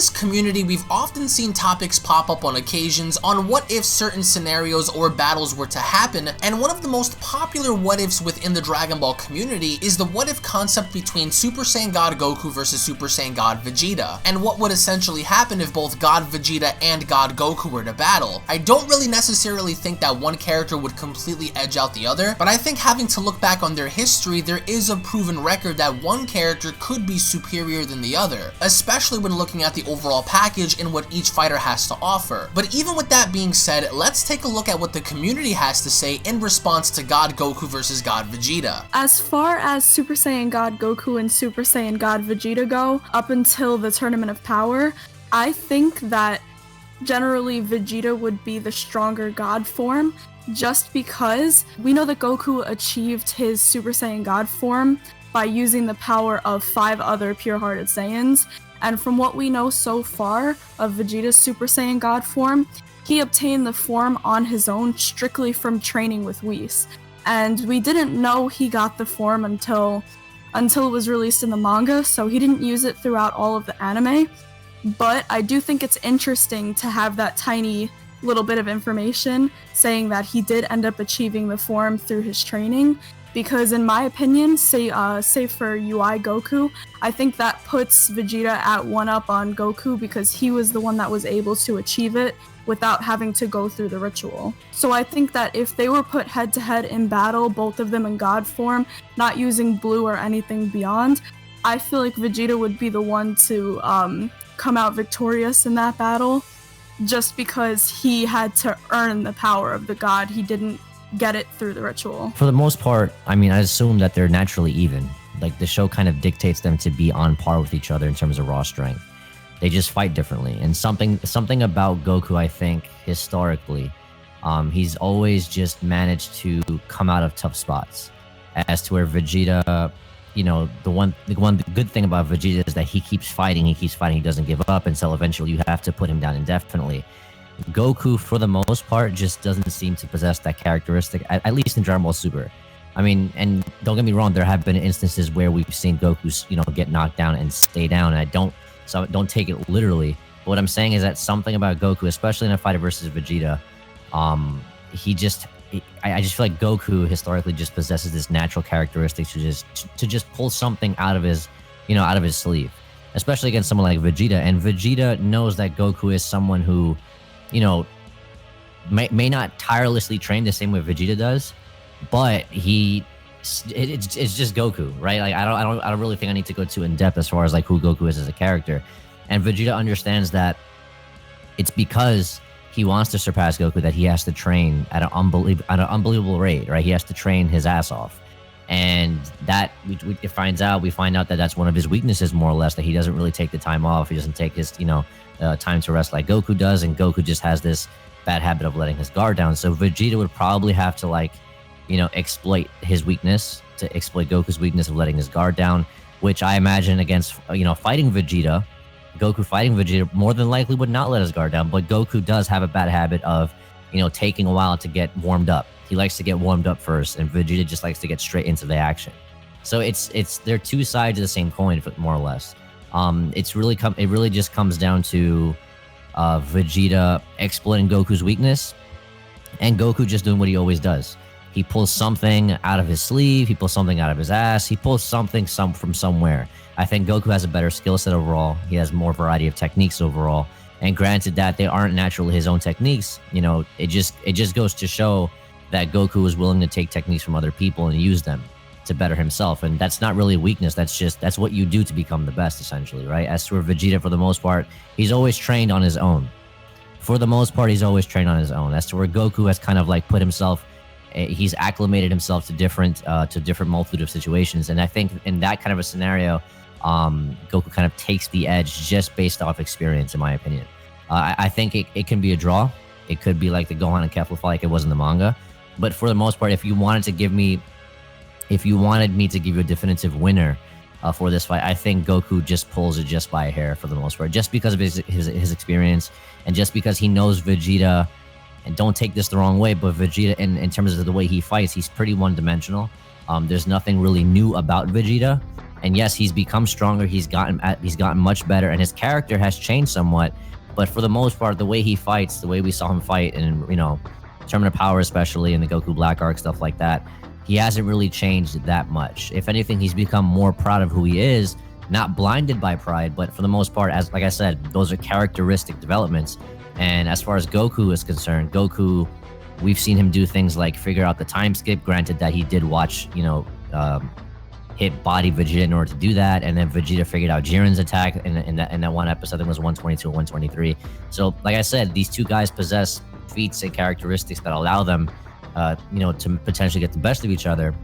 this community, we've often seen topics pop up on occasions on what if certain scenarios or battles were to happen, and one of the most popular what ifs within the Dragon Ball community is the what if concept between Super Saiyan God Goku versus Super Saiyan God Vegeta, and what would essentially happen if both God Vegeta and God Goku were to battle. I don't really necessarily think that one character would completely edge out the other, but I think having to look back on their history, there is a proven record that one character could be superior than the other, especially when looking at the overall package and what each fighter has to offer. But even with that being said, let's take a look at what the community has to say in response to God Goku versus God Vegeta. As far as Super Saiyan God Goku and Super Saiyan God Vegeta go, up until the Tournament of Power, I think that generally Vegeta would be the stronger God form, just because we know that Goku achieved his Super Saiyan God form by using the power of 5 other pure-hearted Saiyans, and from what we know so far of Vegeta's Super Saiyan God form, he obtained the form on his own strictly from training with Whis, and we didn't know he got the form until it was released in the manga, so he didn't use it throughout all of the anime. But I do think it's interesting to have that tiny little bit of information saying that he did end up achieving the form through his training, because in my opinion, say for UI Goku, I think that puts Vegeta at 1-up on Goku because he was the one that was able to achieve it without having to go through the ritual. So I think that if they were put head to head in battle, both of them in God form, not using blue or anything beyond, I feel like Vegeta would be the one to come out victorious in that battle, just because he had to earn the power of the god. He didn't get it through the ritual. For the most part, I mean, I assume that they're naturally even. Like, the show kind of dictates them to be on par with each other in terms of raw strength. They just fight differently. And something about Goku, I think, historically, he's always just managed to come out of tough spots. As to where Vegeta, you know, the good thing about Vegeta is that he keeps fighting, he doesn't give up until eventually you have to put him down indefinitely. Goku, for the most part, just doesn't seem to possess that characteristic, at least in Dragon Ball Super. I mean, and don't get me wrong, there have been instances where we've seen Goku, you know, get knocked down and stay down, and don't take it literally. But what I'm saying is that something about Goku, especially in a fight versus Vegeta, I just feel like Goku historically just possesses this natural characteristic to just pull something out of his sleeve, especially against someone like Vegeta. And Vegeta knows that Goku is someone who, you know, may not tirelessly train the same way Vegeta does, but it's just Goku, right? Like, I don't really think I need to go too in depth as far as like who Goku is as a character. And Vegeta understands that it's because he wants to surpass Goku that he has to train at an unbelievable rate, right? He has to train his ass off. And that we find out that that's one of his weaknesses, more or less, that he doesn't really take the time off. He doesn't take his, time to rest like Goku does, and Goku just has this bad habit of letting his guard down. So Vegeta would probably have to exploit his weakness, to exploit Goku's weakness of letting his guard down, which I imagine against, fighting Vegeta, Goku fighting Vegeta more than likely would not let his guard down, but Goku does have a bad habit of, taking a while to get warmed up. He likes to get warmed up first, and Vegeta just likes to get straight into the action. So they're two sides of the same coin, more or less. It really just comes down to Vegeta exploiting Goku's weakness, and Goku just doing what he always does. He pulls something out of his sleeve, he pulls something out of his ass, he pulls something from somewhere. I think Goku has a better skill set overall. He has more variety of techniques overall. And granted that they aren't naturally his own techniques, it just goes to show that Goku is willing to take techniques from other people and use them to better himself. And that's not really a weakness. That's what you do to become the best, essentially, right? As for Vegeta, for the most part, he's always trained on his own. As to where Goku has kind of put himself, he's acclimated himself to different multitude of situations. And I think in that kind of a scenario, Goku kind of takes the edge just based off experience, in my opinion. I think it can be a draw. It could be like the Gohan and Kefla fight, like it was in the manga. But for the most part, if you wanted me to give you a definitive winner for this fight, I think Goku just pulls it just by a hair for the most part, just because of his experience, and just because he knows Vegeta. And don't take this the wrong way, but Vegeta, in terms of the way he fights, he's pretty one-dimensional. There's nothing really new about Vegeta. And yes, he's become stronger. He's gotten much better, and his character has changed somewhat. But for the most part, the way he fights, the way we saw him fight, and Tournament of Power, especially in the Goku Black arc, stuff like that, he hasn't really changed that much. If anything, he's become more proud of who he is, not blinded by pride, but for the most part, as like I said, those are characteristic developments. And as far as Goku is concerned, Goku, we've seen him do things like figure out the time skip. Granted that he did watch, hit body Vegeta in order to do that, and then Vegeta figured out Jiren's attack in that one episode. I think it was 122 or 123. So, like I said, these two guys possess feats and characteristics that allow them, to potentially get the best of each other.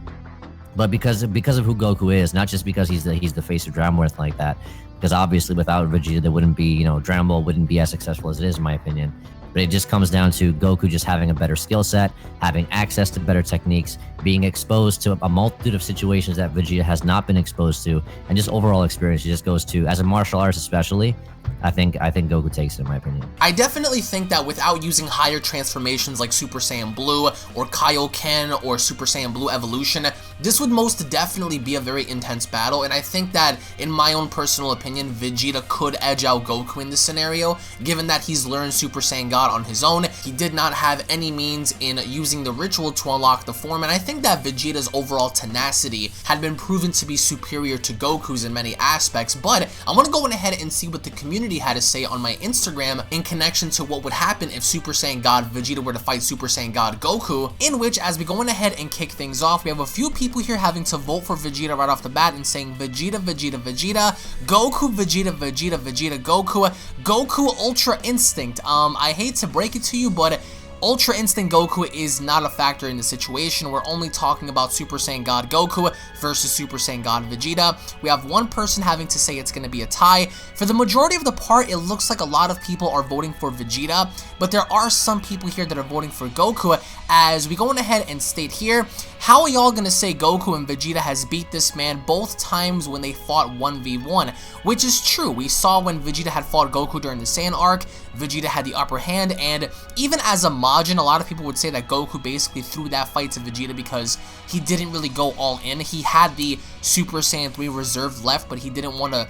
But because of who Goku is, not just because he's the face of Dragon Ball or anything like that. Because obviously, without Vegeta, there wouldn't be, Dragon Ball wouldn't be as successful as it is, in my opinion. But it just comes down to Goku just having a better skill set, having access to better techniques, being exposed to a multitude of situations that Vegeta has not been exposed to, and just overall experience. It just goes to, as a martial artist especially, I think Goku takes it, in my opinion. I definitely think that without using higher transformations like Super Saiyan Blue or Kaioken or Super Saiyan Blue Evolution, this would most definitely be a very intense battle, and I think that, in my own personal opinion, Vegeta could edge out Goku in this scenario, given that he's learned Super Saiyan God on his own. He did not have any means in using the ritual to unlock the form, and I think that Vegeta's overall tenacity had been proven to be superior to Goku's in many aspects. But I want to go ahead and see what the community had to say on my Instagram in connection to what would happen if Super Saiyan God Vegeta were to fight Super Saiyan God Goku, in which, as we go ahead and kick things off, we have a few people here having to vote for Vegeta right off the bat and saying Vegeta, Vegeta, Vegeta, Goku, Vegeta, Vegeta, Vegeta, Goku, Goku Ultra Instinct. I hate to break it to you, but Ultra Instinct Goku is not a factor in the situation. We're only talking about Super Saiyan God Goku versus Super Saiyan God Vegeta. We have one person having to say it's going to be a tie. For the majority of the part, it looks like a lot of people are voting for Vegeta, but there are some people here that are voting for Goku. As we go ahead and state here, how are y'all going to say Goku and Vegeta has beat this man both times when they fought 1v1? Which is true. We saw when Vegeta had fought Goku during the Saiyan arc, Vegeta had the upper hand, and even as a Majin, a lot of people would say that Goku basically threw that fight to Vegeta because he didn't really go all in. He had the Super Saiyan 3 reserved left, but he didn't want to,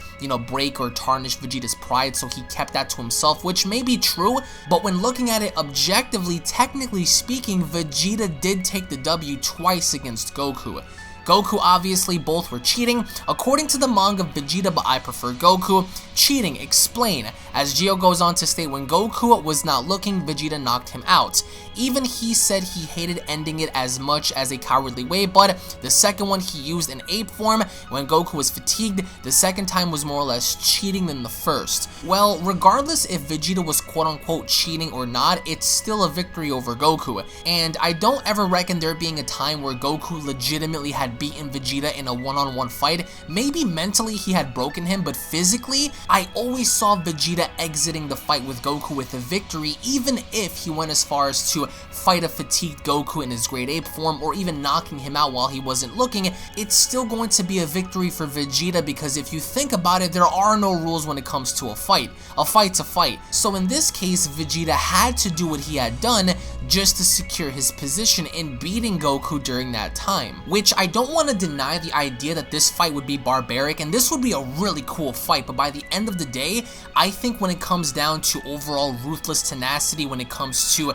break or tarnish Vegeta's pride, so he kept that to himself, which may be true, but when looking at it objectively, technically speaking, Vegeta did take the W twice against Goku. Goku, obviously, both were cheating. According to the manga, Vegeta, but I prefer Goku. Cheating, explain. As Gio goes on to state, when Goku was not looking, Vegeta knocked him out. Even he said he hated ending it as much as a cowardly way, but the second one he used in ape form when Goku was fatigued. The second time was more or less cheating than the first. Well, regardless if Vegeta was quote-unquote cheating or not, it's still a victory over Goku. And I don't ever reckon there being a time where Goku legitimately had beaten Vegeta in a one-on-one fight. Maybe mentally he had broken him, but physically, I always saw Vegeta exiting the fight with Goku with a victory, even if he went as far as to fight a fatigued Goku in his Great Ape form, or even knocking him out while he wasn't looking. It's still going to be a victory for Vegeta, because if you think about it, there are no rules when it comes to a fight. A fight's a fight. So in this case, Vegeta had to do what he had done just to secure his position in beating Goku during that time. Which I don't want to deny the idea that this fight would be barbaric, and this would be a really cool fight, but by the end of the day, I think when it comes down to overall ruthless tenacity, when it comes to,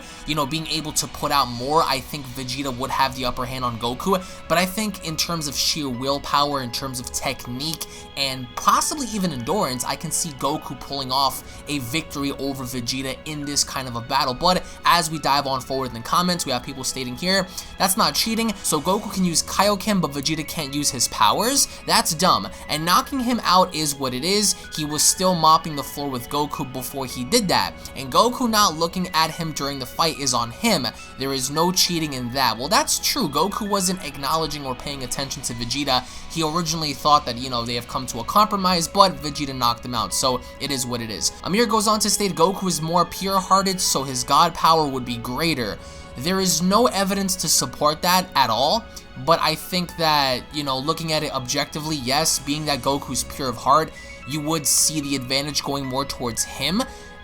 being able to put out more, I think Vegeta would have the upper hand on Goku. But I think in terms of sheer willpower, in terms of technique, and possibly even endurance, I can see Goku pulling off a victory over Vegeta in this kind of a battle. But as we dive on forward in the comments, we have people stating here, that's not cheating, so Goku can use Kaioken, but Vegeta can't use his powers? That's dumb. And knocking him out is what it is. He was still mopping the floor with Goku before he did that. And Goku not looking at him during the fight is on him. There is no cheating in that. Well, that's true. Goku wasn't acknowledging or paying attention to Vegeta. He originally thought that, they have come to a compromise, but Vegeta knocked him out, so it is what it is. Amir goes on to state Goku is more pure-hearted, so his god power would be greater. There is no evidence to support that at all, but I think that, looking at it objectively, yes, being that Goku's pure of heart, you would see the advantage going more towards him.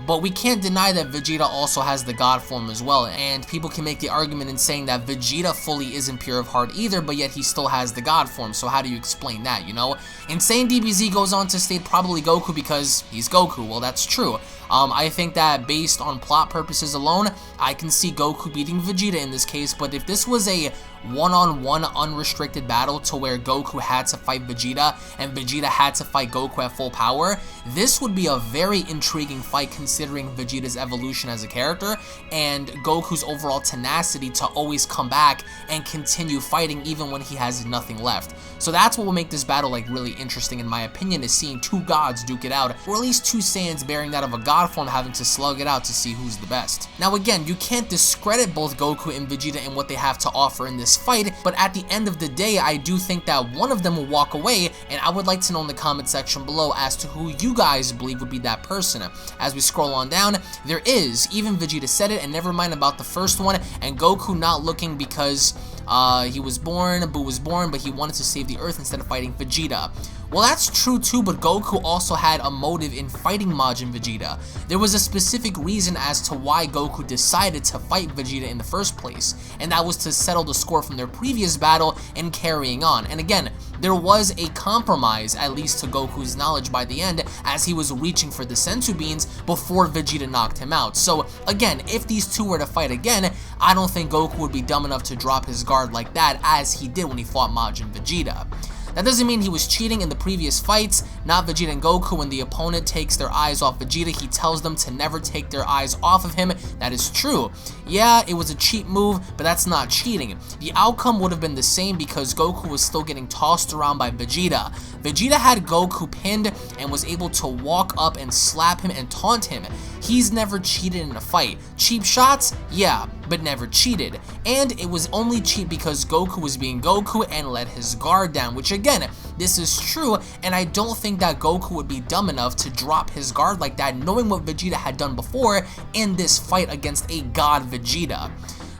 But we can't deny that Vegeta also has the God form as well, and people can make the argument in saying that Vegeta fully isn't pure of heart either, but yet he still has the God form, so how do you explain that, you know? Insane DBZ goes on to state probably Goku because he's Goku. Well, that's true. I think that based on plot purposes alone, I can see Goku beating Vegeta in this case, but if this was a one-on-one unrestricted battle to where Goku had to fight Vegeta and Vegeta had to fight Goku at full power, this would be a very intriguing fight considering Vegeta's evolution as a character and Goku's overall tenacity to always come back and continue fighting even when he has nothing left. So that's what will make this battle like really interesting in my opinion, is seeing two gods duke it out, or at least two Saiyans bearing that of a god form having to slug it out to see who's the best. Now again, you can't discredit both Goku and Vegeta and what they have to offer in this fight, but at the end of the day, I do think that one of them will walk away, and I would like to know in the comment section below as to who you guys believe would be that person. As we scroll on down, there is, even Vegeta said it, and never mind about the first one, and Goku not looking because he was born, Boo was born, but he wanted to save the Earth instead of fighting Vegeta. Well, that's true too, but Goku also had a motive in fighting Majin Vegeta. There was a specific reason as to why Goku decided to fight Vegeta in the first place, and that was to settle the score from their previous battle and carrying on. And again, there was a compromise, at least to Goku's knowledge by the end, as he was reaching for the Senzu Beans before Vegeta knocked him out. So again, if these two were to fight again, I don't think Goku would be dumb enough to drop his guard like that as he did when he fought Majin Vegeta. That doesn't mean he was cheating in the previous fights, not Vegeta and Goku. When the opponent takes their eyes off Vegeta, he tells them to never take their eyes off of him. That is true. Yeah, it was a cheat move, but that's not cheating. The outcome would have been the same because Goku was still getting tossed around by Vegeta. Vegeta had Goku pinned and was able to walk up and slap him and taunt him. He's never cheated in a fight. Cheap shots? Yeah, but never cheated. And it was only cheap because Goku was being Goku and let his guard down, which again, this is true, and I don't think that Goku would be dumb enough to drop his guard like that, knowing what Vegeta had done before in this fight against a god Vegeta.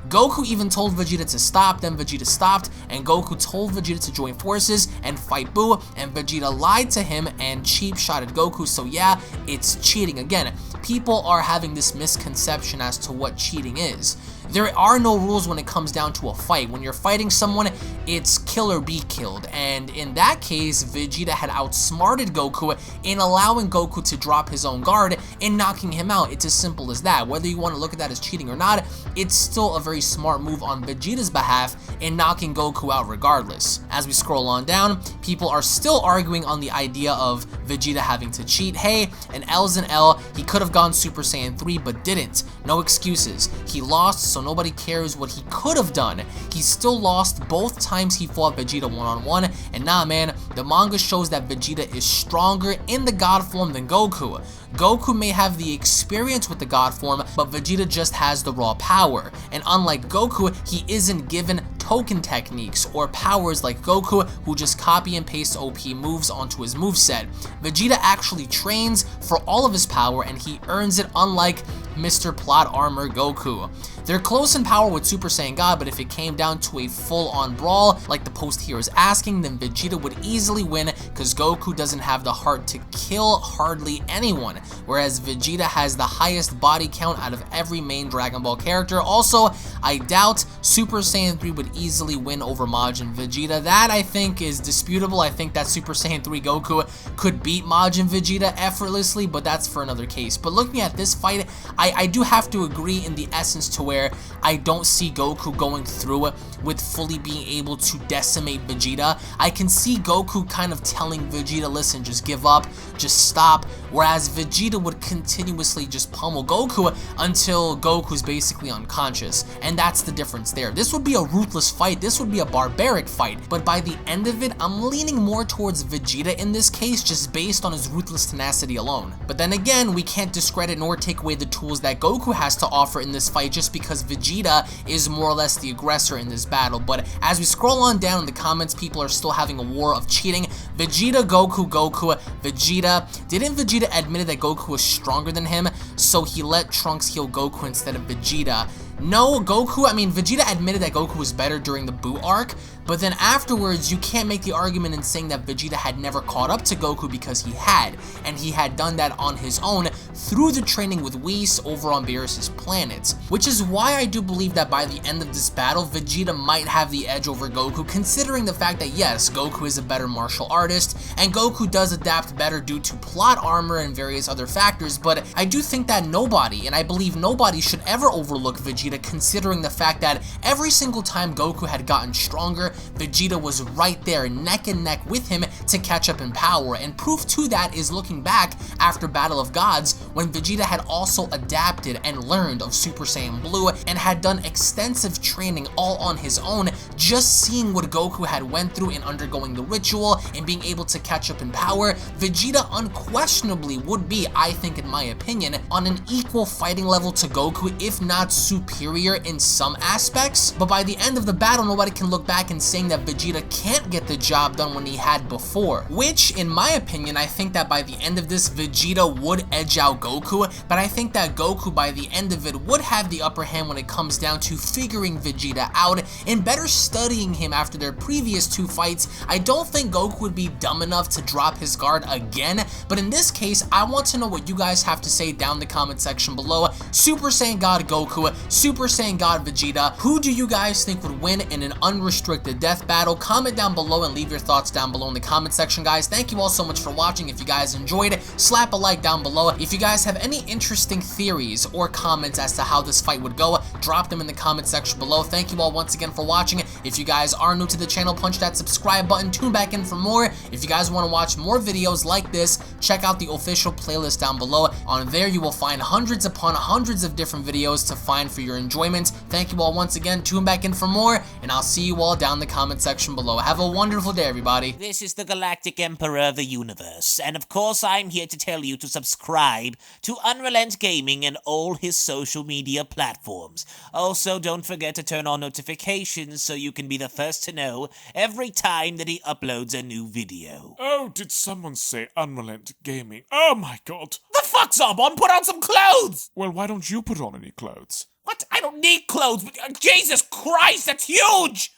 Goku even told Vegeta to stop, then Vegeta stopped, and Goku told Vegeta to join forces and fight Boo, and Vegeta lied to him and cheap shotted Goku, so yeah, it's cheating. Again, people are having this misconception as to what cheating is. There are no rules when it comes down to a fight. When you're fighting someone, it's kill or be killed, and in that case, Vegeta had outsmarted Goku in allowing Goku to drop his own guard and knocking him out. It's as simple as that. Whether you want to look at that as cheating or not, it's still a very smart move on Vegeta's behalf in knocking Goku out regardless. As we scroll on down, people are still arguing on the idea of Vegeta having to cheat. Hey, an L's an L. He could have gone Super Saiyan 3 but didn't. No excuses. He lost, so nobody cares what he could have done. He still lost both times he fought Vegeta one-on-one, and nah man, the manga shows that Vegeta is stronger in the god form than Goku. Goku may have the experience with the god form, but Vegeta just has the raw power, and unlike Goku, he isn't given token techniques or powers like Goku, who just copy and paste OP moves onto his moveset. Vegeta actually trains for all of his power and he earns it, unlike Mr. Plot Armor Goku. They're close in power with Super Saiyan God, but if it came down to a full-on brawl, like the post here is asking, then Vegeta would easily win because Goku doesn't have the heart to kill hardly anyone, whereas Vegeta has the highest body count out of every main Dragon Ball character. Also, I doubt Super Saiyan 3 would easily win over Majin Vegeta. That, I think, is disputable. I think that Super Saiyan 3 Goku could beat Majin Vegeta effortlessly, but that's for another case. But looking at this fight, I do have to agree in the essence to where I don't see Goku going through with fully being able to decimate Vegeta. I can see Goku kind of telling Vegeta, listen, just give up, just stop, whereas Vegeta would continuously just pummel Goku until Goku's basically unconscious, and that's the difference there. This would be a ruthless fight, this would be a barbaric fight, but by the end of it, I'm leaning more towards Vegeta in this case, just based on his ruthless tenacity alone. But then again, we can't discredit nor take away the tools that Goku has to offer in this fight just because Vegeta is more or less the aggressor in this battle. But as we scroll on down in the comments, people are still having a war of cheating. Vegeta, Goku, Goku, Vegeta. Didn't Vegeta admit that Goku was stronger than him, so he let Trunks heal Goku instead of Vegeta? No, Vegeta admitted that Goku was better during the Buu arc, but then afterwards, you can't make the argument in saying that Vegeta had never caught up to Goku because he had, and he had done that on his own through the training with Whis over on Beerus' planet, which is why I do believe that by the end of this battle, Vegeta might have the edge over Goku, considering the fact that yes, Goku is a better martial artist, and Goku does adapt better due to plot armor and various other factors, but I do think that nobody, and I believe nobody, should ever overlook Vegeta, considering the fact that every single time Goku had gotten stronger, Vegeta was right there neck and neck with him to catch up in power, and proof to that is looking back after Battle of Gods, when Vegeta had also adapted and learned of Super Saiyan Blue and had done extensive training all on his own. Just seeing what Goku had went through in undergoing the ritual and being able to catch up in power, Vegeta unquestionably would be, I think in my opinion, on an equal fighting level to Goku, if not superior in some aspects. But by the end of the battle, nobody can look back and saying that Vegeta can't get the job done when he had before, which in my opinion, I think that by the end of this, Vegeta would edge out Goku, but I think that Goku by the end of it would have the upper hand when it comes down to figuring Vegeta out and better studying him after their previous two fights. I don't think Goku would be dumb enough to drop his guard again, but in this case, I want to know what you guys have to say down in the comment section below. Super Saiyan God Goku, Super Saiyan God Vegeta, who do you guys think would win in an unrestricted death battle? Comment down below and leave your thoughts down below in the comment section, guys. Thank you all so much for watching. If you guys enjoyed, slap a like down below. If you guys have any interesting theories or comments as to how this fight would go, drop them in the comment section below. Thank you all once again for watching. If you guys are new to the channel, punch that subscribe button, tune back in for more. If you guys want to watch more videos like this, check out the official playlist down below. On there, you will find hundreds upon hundreds of different videos to find for your enjoyment. Thank you all once again, tune back in for more, and I'll see you all down in the comment section below. Have a wonderful day, everybody. This is the Galactic Emperor of the Universe, and of course I'm here to tell you to subscribe to UnrealEntGaming and all his social media platforms. Also, don't forget to turn on notifications so you can be the first to know every time that he uploads a new video. Oh, did someone say UnrealEntGaming? Oh my god. The fuck, Zarbon? Put on some clothes! Well, why don't you put on any clothes? What? I don't need clothes. Jesus Christ, that's huge!